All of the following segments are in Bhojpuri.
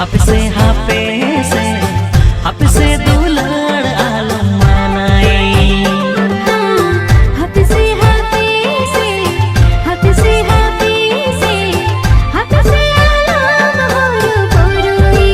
हपसे हपसे दुलाड़ आलम मनाई हपसे हपसे आलम होरु पुरुई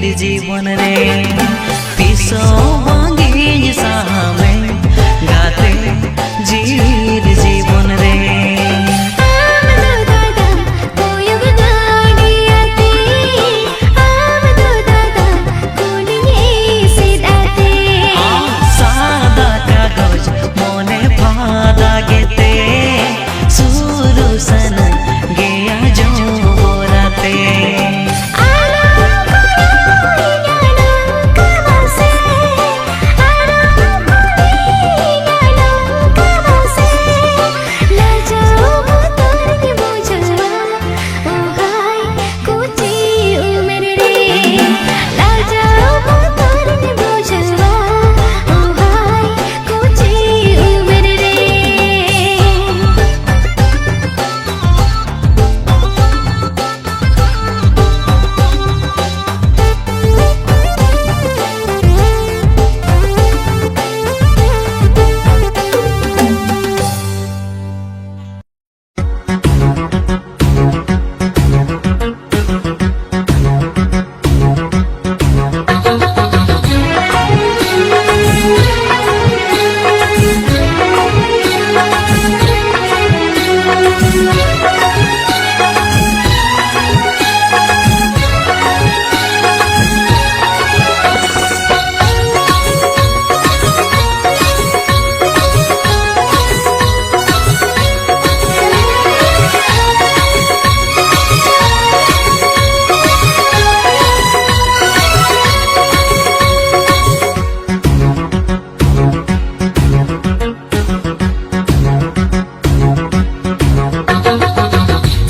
जीवन रे पिसो भांगी सामे गाते जीर जीवन रे सादा कागज मोने फादा गेते सुरु सन गया जो राते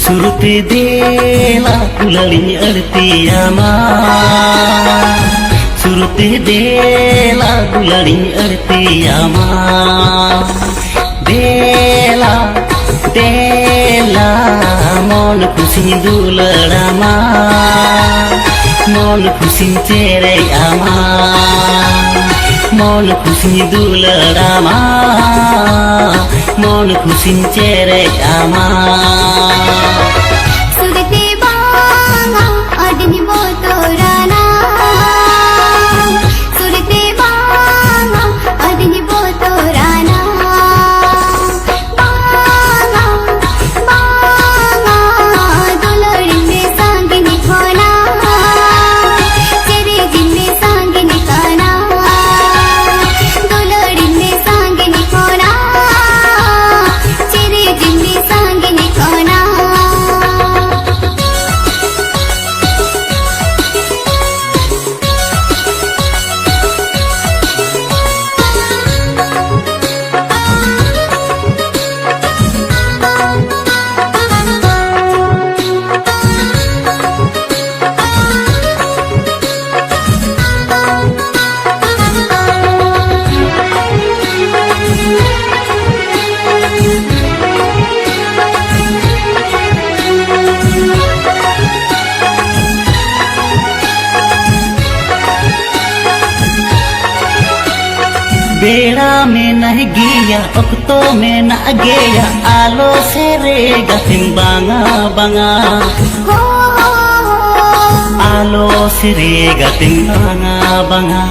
सुरते देला कुलली अर्तियामा सुरते देला कुलली अर्तियामा देला देला मन खुशी दुलड़ामा मन खुशी तेरे आमा मन खुशी दुलड़ामा मन खुशी तेरे आमा सुरते बांगा अडनी बोतोराना सुरते बांगा अडनी बोतोराना बांगा बांगा दुलड़ी में सांगिनी खोना तेरे दिन में सांगिनी खाना दुलड़ी में सांगिनी खोना तेरे दिन में सांगिनी खोना बेड़ा में नहीं गिया अक्तो में न गया आलो से रे गथिंग बांगा बांगा आलो से रे गथिंग बांगा बांगा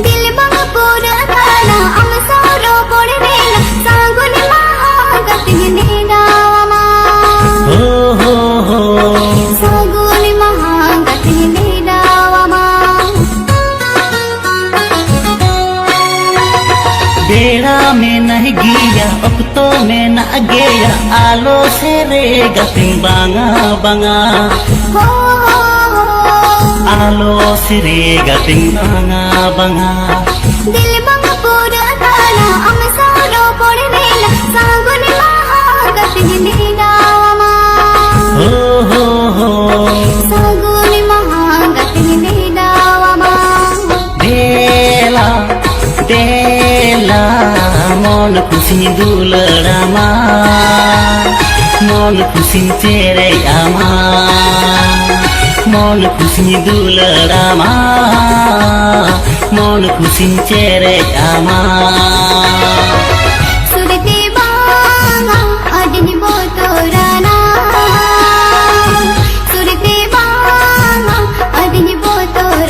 दिल बांगा पूरा काला हम सारो पड़े वेला सांगुन महा गतिंग नेडावा हो सांगुन महा गतिंग नेडावा बेड़ा में नहीं गिया अक्तो में न गया आलो से रे गथिंग बांगा बांगा आलो से रे गथिंग बांगा बांगा दिल बांगा पूरा काला हम सारो पड़े वेला सांगुन महा गतिंग नेडावा हो सांगुन महा गतिंग नेडावा देला देला मन खुशी दुलड़ामा मन खुशी तेरे आमा मन खुशी दुलड़ामा मन खुशी तेरे आमा सुरते बांगा अडनी बोतोराना सुरते बांगा अडनी बोतोराना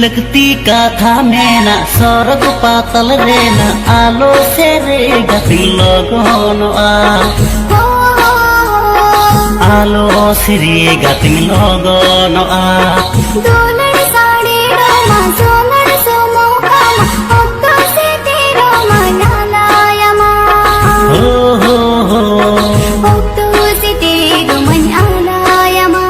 लगती कथा में ना स्वर्ग पातल रे ना आलो से रे गति लगन आलो से रे गति लगन दोलड़ साड़ी रोमा सोलड़ सोमो कामा ओक्तो से तेरो मनालायमा हो ओक्तो से तेरो मनालायमा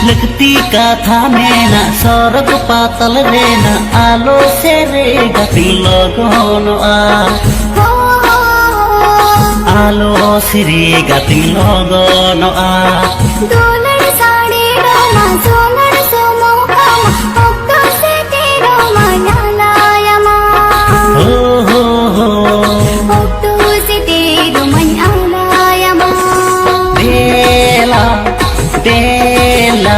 लगती कथा में ना स्वर्ग पातल रे ना आलो से रे गति लगन आलो से रे गति लगन दोलड़ साड़ी रोमा सोलड़ सोमो कामा ओक्तो से तेरो मनालायमा हो ओक्तो से तेरो मनालायमा बेला बेला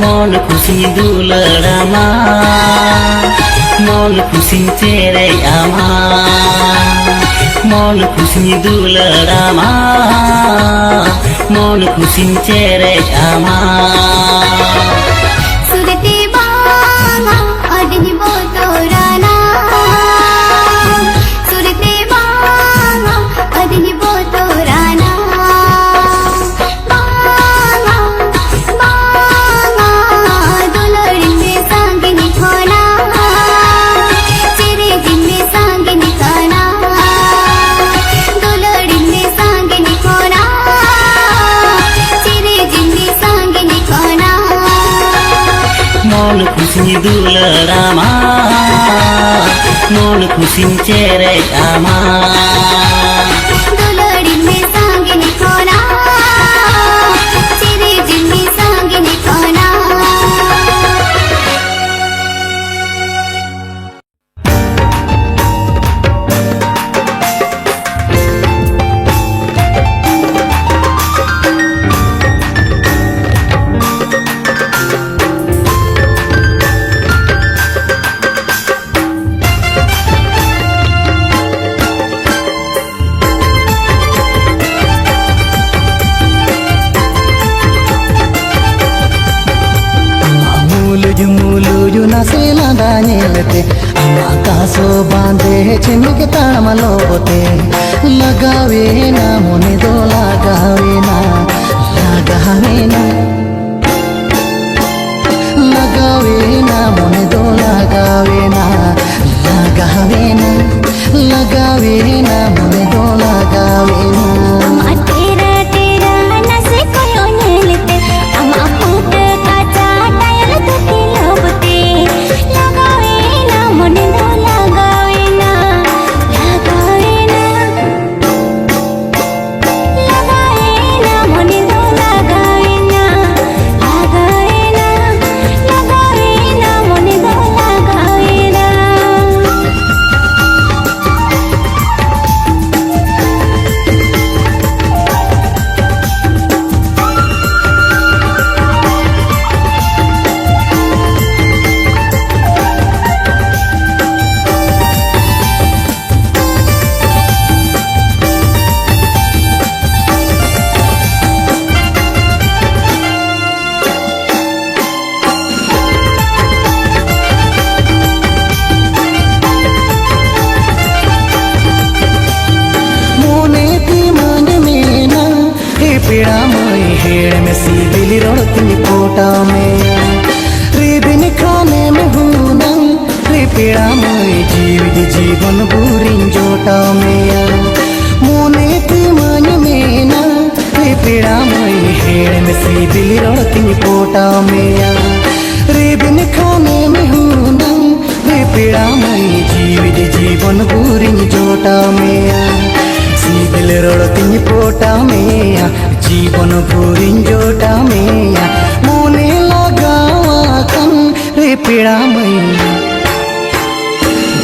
मन खुसी दुलड़ामा मन खुसी तेरे आमा मन खुसी दुलड़ामा मन खुसी तेरे आमा सुरते बांगा अडनी बोतोराना सुरते बांगा अडनी बोतोराना बांगा बांगा दुलड़ी में सांगनी खोना तेरे दिन में सांगनी खाना दुलड़ी में सांगनी खोना तेरे दिन में सांगनी खोना मन खुसी दुलड़ामा मन खुसी तेरे आमा दुलड़ी में सांगनी खोना तेरे दिन में सांगनी खोना Mulu nase lada nyelete ama kaso bande chimke tamalo bote lagawe na mone do lagawe na lagawe na lagawe na mone do lagawe na lagawe na lagawe na mone do lagawe na अमा तेरा तेरा नसे कोयो नेलते अमा फूट काचा टायर तुती लोबते लगावे ना मने दो लगावे ना लगावे ना लगावे ना मने दो लगावे ना लगावे ना लगावे ना मने दो लगावे ना मोने ती मन में ना हे पीड़ा मोई हेड़ में सी बिली रोड़ती कोटा में रे बिन खाने में हूँ ना रे पीड़ा मोई जीवन बुरिन जोटा में मोने ती मन में ना हे पीड़ा मोई हेड़ में सी बिली रोड़ती कोटा में रे बिन खाने में हूँ ना रे पीड़ा मोई जीवन बुरिन जोटा में सीबिल रोड़ती पोटा में जीवन भूरिन जोटा में मोने लगावा कन रे पीड़ा में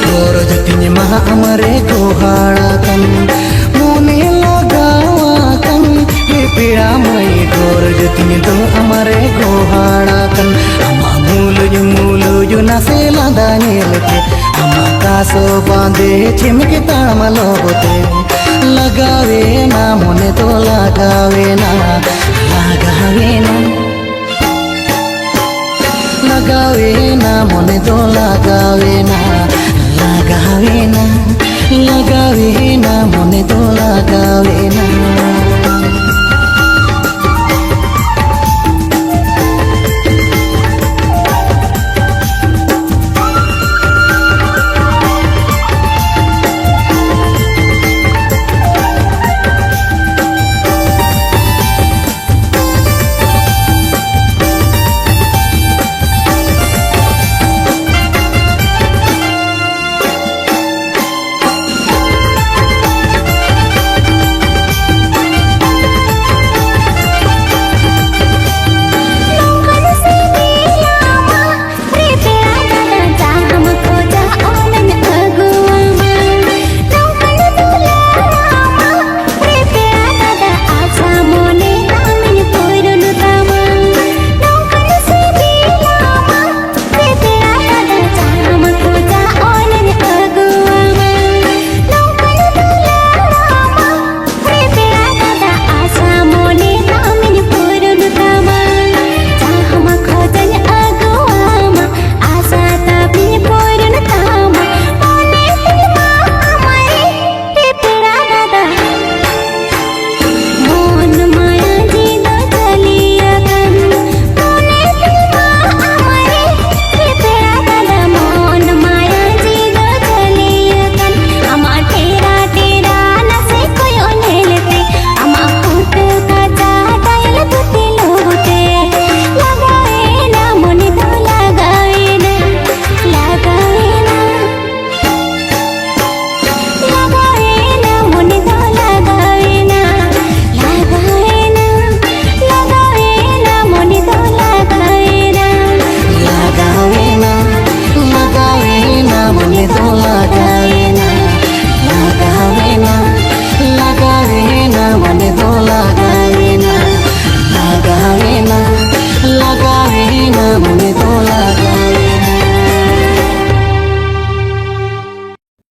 गोर जतिन महा अमरे गोहाड़ा कन मोने लगावा कन रे पीड़ा में गोर जतिन दो अमरे गोहाड़ा कन अमा मूलु नसे लदा नेलते अमा कासो बांधे चिमके तामलो बोते लगावे ना मोने तो लगावे ना लगावे ना लगावे ना मन दो लगावे ना